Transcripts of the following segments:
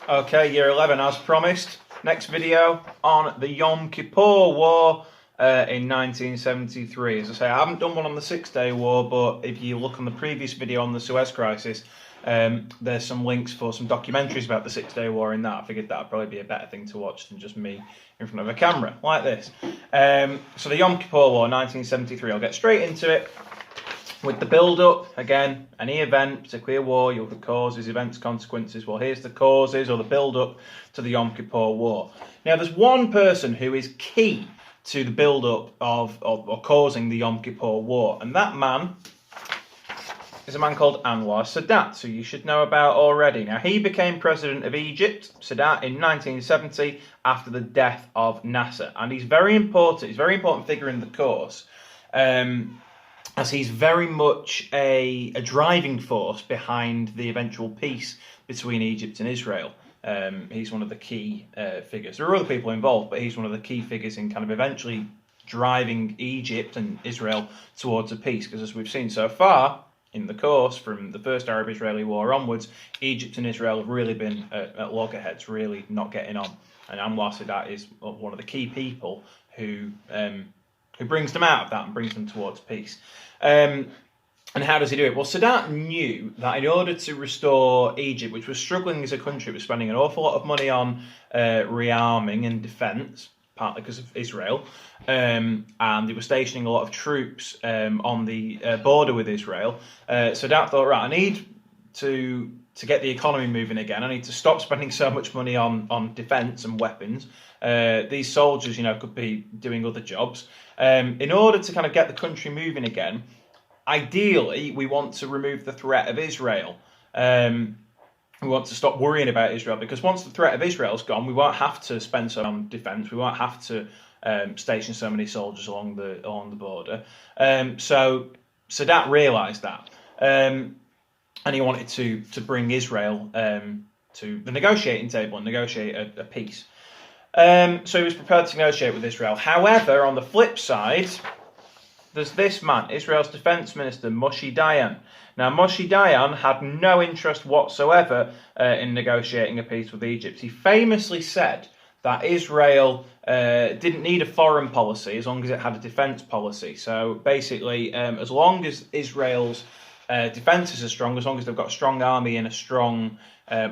Okay, year 11 as promised. Next video on the Yom Kippur War in 1973. As I say, I haven't done one on the Six-Day War, but if you look on the previous video on the Suez Crisis, there's some links for some documentaries about the Six-Day War in that. I figured that would probably be a better thing to watch than just me in front of a camera like this. So the Yom Kippur War 1973, I'll get straight into it. With the build-up, again, any event, particularly a war, you look at causes, events, consequences. Well, here's the causes or the build-up to the Yom Kippur War. Now, there's one person who is key to the build-up of or causing the Yom Kippur War, and that man is a man called Anwar Sadat, who you should know about already. Now, he became president of Egypt, Sadat, in 1970 after the death of Nasser, and he's very important. He's a very important figure in the course. As he's very much a driving force behind the eventual peace between Egypt and Israel. He's one of the key figures. There are other people involved, but he's one of the key figures in kind of eventually driving Egypt and Israel towards a peace. Because as we've seen so far in the course, from the first Arab-Israeli war onwards, Egypt and Israel have really been at loggerheads, really not getting on. And Anwar Sadat is one of the key people who brings them out of that and brings them towards peace. And how does he do it? Well, Sadat knew that in order to restore Egypt, which was struggling as a country, it was spending an awful lot of money on rearming and defence, partly because of Israel, and they were stationing a lot of troops on the border with Israel. Sadat thought, right, I need to get the economy moving again. I need to stop spending so much money on defence and weapons. These soldiers, could be doing other jobs. In order to kind of get the country moving again, ideally, we want to remove the threat of Israel. We want to stop worrying about Israel, because once the threat of Israel's gone, we won't have to spend so much on defence. We won't have to station so many soldiers along the border. So Sadat realised that. And he wanted to bring Israel to the negotiating table and negotiate a peace. So he was prepared to negotiate with Israel. However, on the flip side, there's this man, Israel's defense minister, Moshe Dayan. Now, Moshe Dayan had no interest whatsoever in negotiating a peace with Egypt. He famously said that Israel didn't need a foreign policy as long as it had a defense policy. So basically, as long as Israel's defences are strong, as long as they've got a strong army and a strong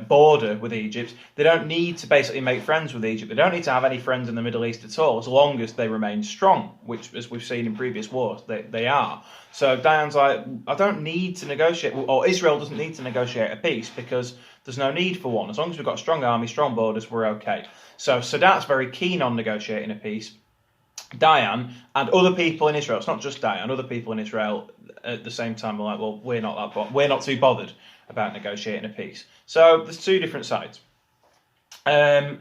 border with Egypt, they don't need to basically make friends with Egypt. They don't need to have any friends in the Middle East at all, as long as they remain strong, which, as we've seen in previous wars, they are. So Dayan's like, I don't need to negotiate, or Israel doesn't need to negotiate a peace, because there's no need for one. As long as we've got a strong army, strong borders, we're okay. So Sadat's very keen on negotiating a peace. Dayan and other people in Israel, it's not just Dayan, other people in Israel at the same time are like, well, we're not too bothered about negotiating a peace. So there's two different sides. Now,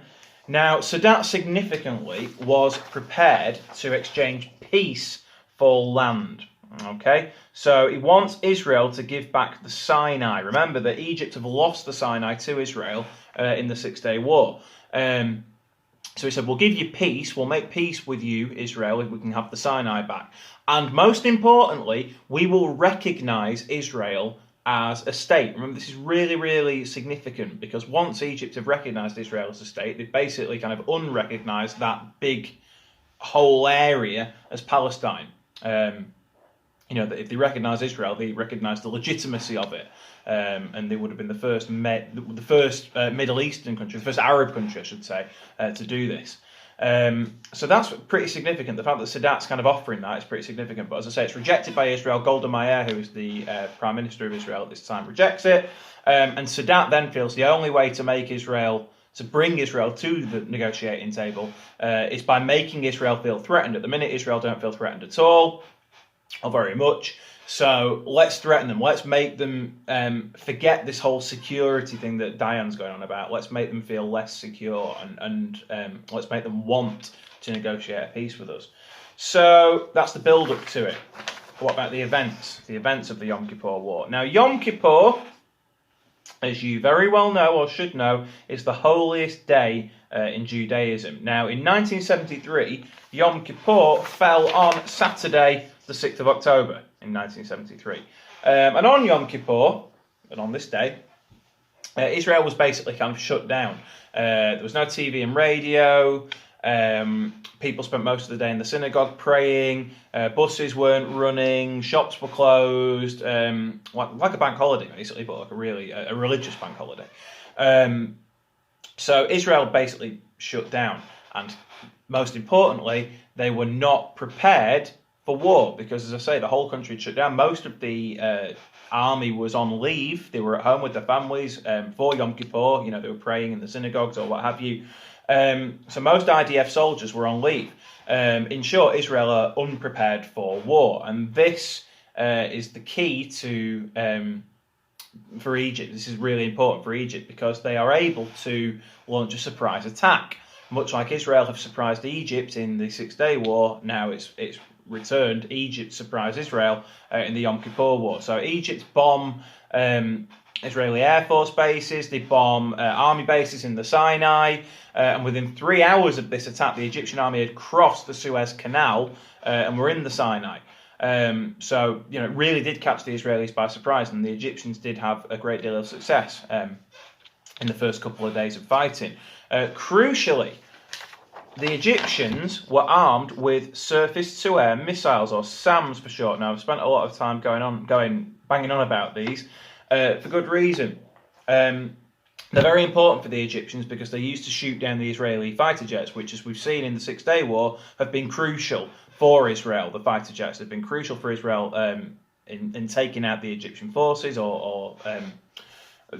Sadat significantly was prepared to exchange peace for land. Okay, so he wants Israel to give back the Sinai. Remember that Egypt have lost the Sinai to Israel in the Six-Day War. So he said, we'll give you peace, we'll make peace with you, Israel, if we can have the Sinai back. And most importantly, we will recognise Israel as a state. Remember, this is really, really significant, because once Egypt have recognised Israel as a state, they've basically kind of unrecognised that big whole area as Palestine. That if they recognise Israel, they recognise the legitimacy of it. And they would have been the first Middle Eastern country, the first Arab country, I should say, to do this. So that's pretty significant. The fact that Sadat's kind of offering that is pretty significant. But as I say, it's rejected by Israel. Golda Meir, who is the Prime Minister of Israel at this time, rejects it. And Sadat then feels the only way to bring Israel to the negotiating table is by making Israel feel threatened. At the minute, Israel don't feel threatened at all, or very much. So let's threaten them. Let's make them forget this whole security thing that Dayan's going on about. Let's make them feel less secure, and let's make them want to negotiate a peace with us. So that's the build-up to it. What about the events? The events of the Yom Kippur War. Now, Yom Kippur, as you very well know or should know, is the holiest day in Judaism. Now, in 1973, Yom Kippur fell on Saturday, the 6th of October in 1973. And on Yom Kippur, and on this day, Israel was basically kind of shut down. There was no TV and radio. People spent most of the day in the synagogue praying. Buses weren't running. Shops were closed. Like a bank holiday, basically, but like a religious bank holiday. So Israel basically shut down, and most importantly, they were not prepared for war because, as I say, the whole country had shut down. Most of the army was on leave. They were at home with their families for Yom Kippur. They were praying in the synagogues or what have you. So most IDF soldiers were on leave. In short, Israel are unprepared for war, and this is the key to for Egypt. This is really important for Egypt because they are able to launch a surprise attack. Much like Israel have surprised Egypt in the 6-Day War, now it's returned. Egypt surprised Israel in the Yom Kippur War. So Egypt bomb Israeli Air Force bases, they bomb army bases in the Sinai, and within 3 hours of this attack, the Egyptian army had crossed the Suez Canal and were in the Sinai. So, it really did catch the Israelis by surprise, and the Egyptians did have a great deal of success in the first couple of days of fighting. Crucially, the Egyptians were armed with surface-to-air missiles, or SAMs for short. Now, I've spent a lot of time banging on about these for good reason. They're very important for the Egyptians because they used to shoot down the Israeli fighter jets, which, as we've seen in the 6-Day War, have been crucial for Israel. The fighter jets have been crucial for Israel in taking out the Egyptian forces or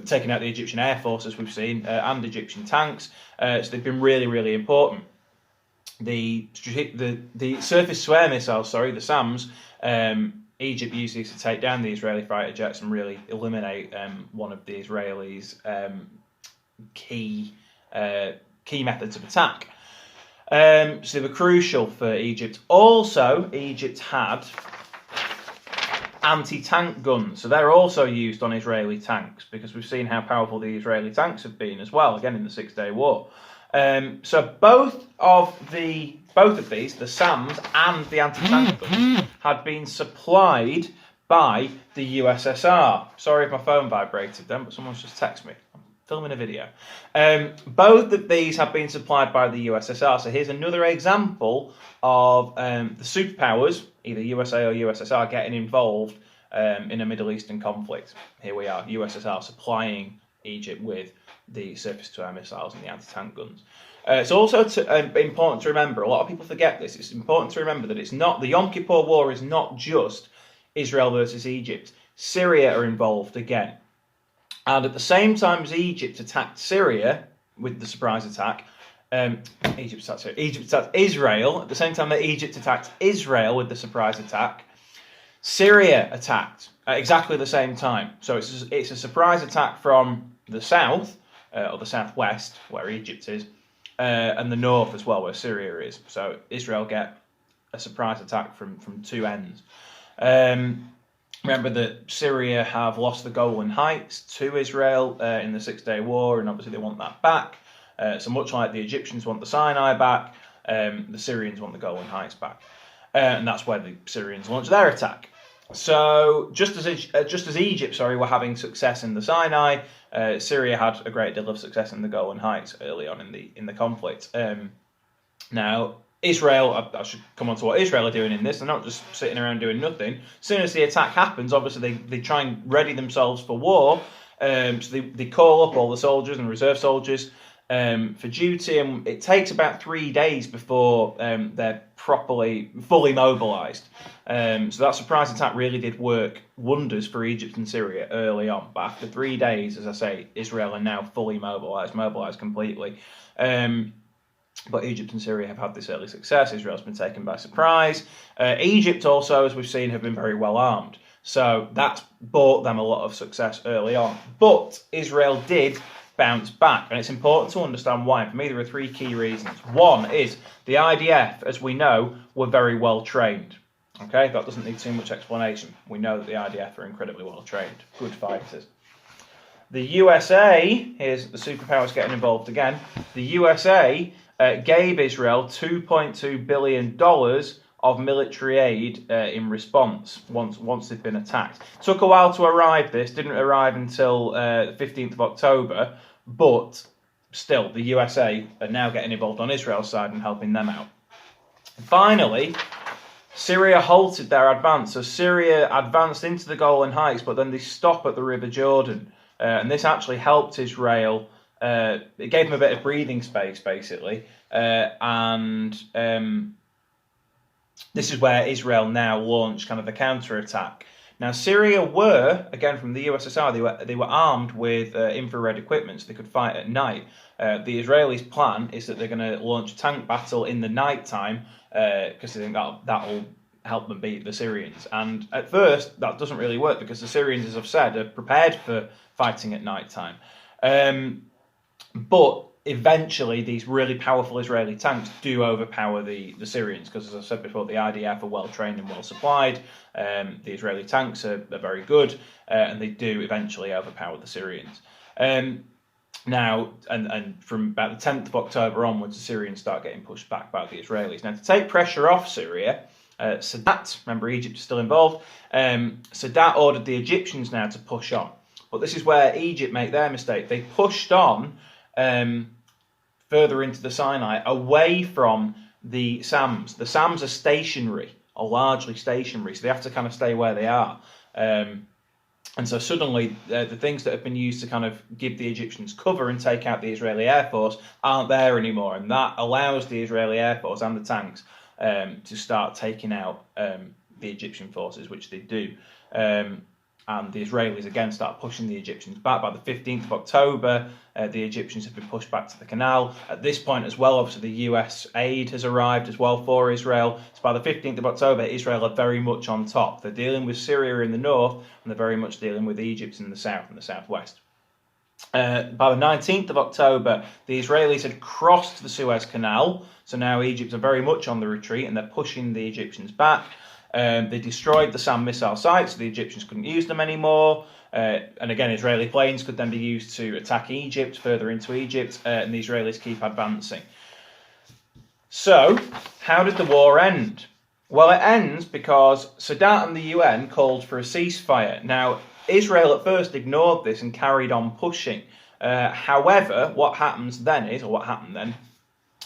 taking out the Egyptian Air Force, as we've seen, and Egyptian tanks. So they've been really, really important. The surface-to-air missiles, the SAMs, Egypt used these to take down the Israeli fighter jets and really eliminate one of the Israelis' key methods of attack. So they were crucial for Egypt. Also, Egypt had anti-tank guns, so they're also used on Israeli tanks because we've seen how powerful the Israeli tanks have been as well, again in the 6-Day War. So both of these, the SAMs and the anti-tank guns, had been supplied by the USSR. Sorry if my phone vibrated then, but someone's just texted me. I'm filming a video. Both of these have been supplied by the USSR. So here's another example of the superpowers, either USA or USSR, getting involved in a Middle Eastern conflict. Here we are, USSR supplying Egypt with the surface-to-air missiles and the anti-tank guns. It's also important to remember, a lot of people forget this, it's important to remember that the Yom Kippur War is not just Israel versus Egypt. Syria are involved again. And at the same time as Egypt attacked Syria with the surprise attack, Egypt attacked Israel. At the same time that Egypt attacked Israel with the surprise attack, Syria attacked at exactly the same time. So it's a surprise attack from the south, or the southwest, where Egypt is, and the north as well, where Syria is. So Israel get a surprise attack from two ends. Remember that Syria have lost the Golan Heights to Israel in the 6-Day War, and obviously they want that back. So much like the Egyptians want the Sinai back, the Syrians want the Golan Heights back. And that's where the Syrians launched their attack. So just as Egypt, were having success in the Sinai, Syria had a great deal of success in the Golan Heights early on in the conflict. Now, Israel, I should come on to what Israel are doing in this. They're not just sitting around doing nothing. As soon as the attack happens, obviously they try and ready themselves for war. So they call up all the soldiers and reserve soldiers for duty, and it takes about 3 days before they're fully mobilised. So that surprise attack really did work wonders for Egypt and Syria early on. But after 3 days, as I say, Israel are now fully mobilised completely. But Egypt and Syria have had this early success. Israel's been taken by surprise. Egypt also, as we've seen, have been very well armed. So that's bought them a lot of success early on. But Israel did bounce back, and it's important to understand why. For me, there are 3 key reasons. One is the IDF, as we know, were very well trained. Okay, that doesn't need too much explanation. We know that the IDF are incredibly well trained, good fighters. The USA, here's the superpowers getting involved again. The USA gave Israel $2.2 billion of military aid in response once they've been attacked. Took a while to arrive. This didn't arrive until the 15th of October, but still, the USA are now getting involved on Israel's side and helping them out. Finally, Syria halted their advance. So Syria advanced into the Golan Heights, but then they stop at the River Jordan. And this actually helped Israel. It gave them a bit of breathing space, basically. This is where Israel now launched kind of the counter-attack. Now, Syria were, again from the USSR, they were armed with infrared equipment, so they could fight at night. The Israelis' plan is that they're going to launch a tank battle in the night time because they think that'll help them beat the Syrians. And at first, that doesn't really work because the Syrians, as I've said, are prepared for fighting at night time. But eventually, these really powerful Israeli tanks do overpower the Syrians because, as I said before, the IDF are well trained and well supplied. The Israeli tanks are very good, and they do eventually overpower the Syrians. Now, and from about the 10th of October onwards, the Syrians start getting pushed back by the Israelis. Now, to take pressure off Syria, Sadat, remember Egypt is still involved, Sadat ordered the Egyptians now to push on. But this is where Egypt make their mistake. They pushed on further into the Sinai, away from the SAMs. The SAMs are stationary, are largely stationary, so they have to kind of stay where they are. And so suddenly, the things that have been used to kind of give the Egyptians cover and take out the Israeli Air Force aren't there anymore. And that allows the Israeli Air Force and the tanks to start taking out the Egyptian forces, which they do. And the Israelis again start pushing the Egyptians back. By the 15th of October, the Egyptians have been pushed back to the canal. At this point as well, obviously the US aid has arrived as well for Israel. So by the 15th of October, Israel are very much on top. They're dealing with Syria in the north, and they're very much dealing with Egypt in the south and the southwest. By the 19th of October, the Israelis had crossed the Suez Canal. So now Egypt are very much on the retreat, and they're pushing the Egyptians back. They destroyed the SAM missile sites, so the Egyptians couldn't use them anymore. And again, Israeli planes could then be used to attack Egypt, further into Egypt, and the Israelis keep advancing. So, how did the war end? Well, it ends because Sadat and the UN called for a ceasefire. Now, Israel at first ignored this and carried on pushing. However, what happened then,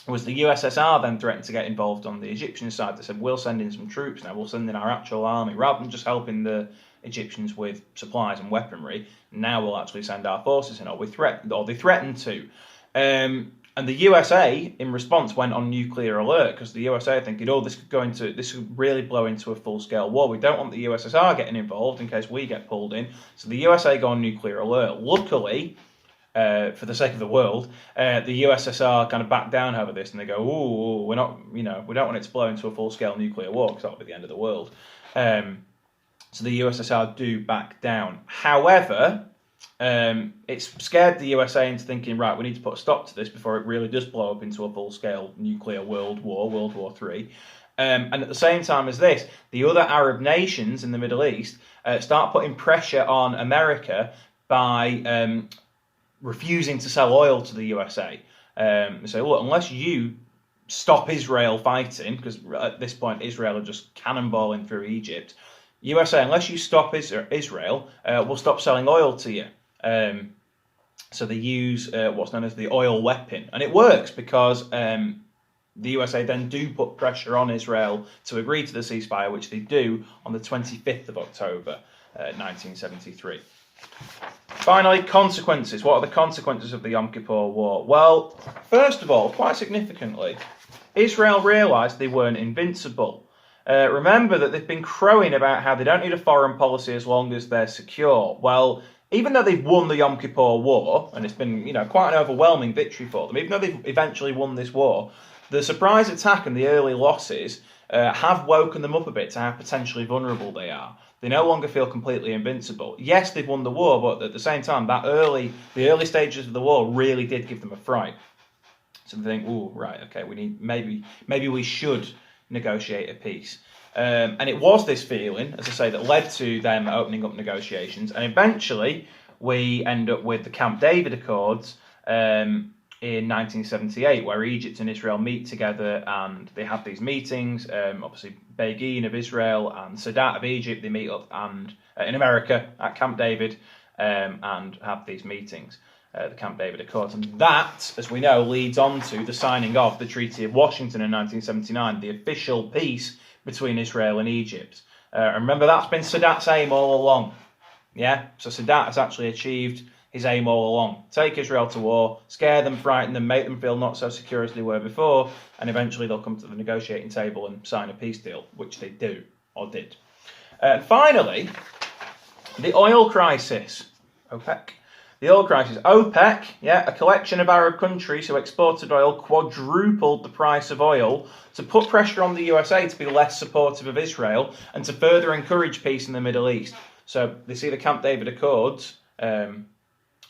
was the USSR then threatened to get involved on the Egyptian side. They said, we'll send in some troops now, we'll send in our actual army. Rather than just helping the Egyptians with supplies and weaponry, now we'll actually send our forces in, or they threatened to. And the USA, in response, went on nuclear alert, because the USA are thinking, this could really blow into a full-scale war. We don't want the USSR getting involved in case we get pulled in. So the USA go on nuclear alert. Luckily, for the sake of the world, the USSR kind of back down over this, and they go, we don't want it to blow into a full-scale nuclear war, because that'll be the end of the world. So the USSR do back down. However, it's scared the USA into thinking, right, we need to put a stop to this before it really does blow up into a full-scale nuclear world war, World War III. And at the same time as this, the other Arab nations in the Middle East start putting pressure on America by refusing to sell oil to the USA. They say, look, unless you stop Israel fighting, because at this point Israel are just cannonballing through Egypt, USA, unless you stop Israel, we'll stop selling oil to you. So they use what's known as the oil weapon. And it works because the USA then do put pressure on Israel to agree to the ceasefire, which they do on the 25th of October, 1973. Finally, consequences. What are the consequences of the Yom Kippur War? Well, first of all, quite significantly, Israel realised they weren't invincible. Remember that they've been crowing about how they don't need a foreign policy as long as they're secure. Well, even though they've won the Yom Kippur War, and it's been quite an overwhelming victory for them, even though they've eventually won this war, the surprise attack and the early losses have woken them up a bit to how potentially vulnerable they are. They no longer feel completely invincible. Yes, they've won the war, but at the same time, the early stages of the war really did give them a fright. So they think, right, okay, maybe we should negotiate a peace. And it was this feeling, as I say, that led to them opening up negotiations. And eventually, we end up with the Camp David Accords, in 1978, where Egypt and Israel meet together and they have these meetings. Obviously, Begin of Israel and Sadat of Egypt, they meet up and in America at Camp David and have these meetings, the Camp David Accords. And that, as we know, leads on to the signing of the Treaty of Washington in 1979, the official peace between Israel and Egypt. And remember, that's been Sadat's aim all along. Yeah, so Sadat has actually achieved his aim all along. Take Israel to war, scare them, frighten them, make them feel not so secure as they were before, and eventually they'll come to the negotiating table and sign a peace deal, which they do, or did. And finally, the oil crisis. OPEC. The oil crisis. OPEC, a collection of Arab countries who exported oil quadrupled the price of oil to put pressure on the USA to be less supportive of Israel and to further encourage peace in the Middle East. So they see the Camp David Accords,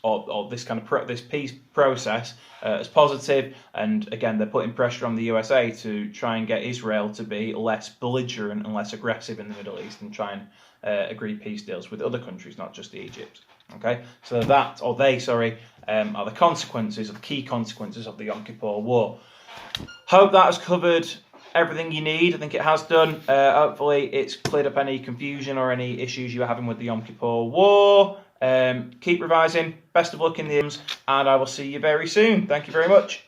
or this kind of this peace process as positive, and again they're putting pressure on the USA to try and get Israel to be less belligerent and less aggressive in the Middle East and try and agree peace deals with other countries, not just Egypt. Okay, so that, or they, sorry, are the consequences, or the key consequences of the Yom Kippur War. Hope that has covered everything you need. I think it has done. Hopefully it's cleared up any confusion or any issues you were having with the Yom Kippur War. Keep revising. Best of luck in the games, and I will see you very soon. Thank you very much.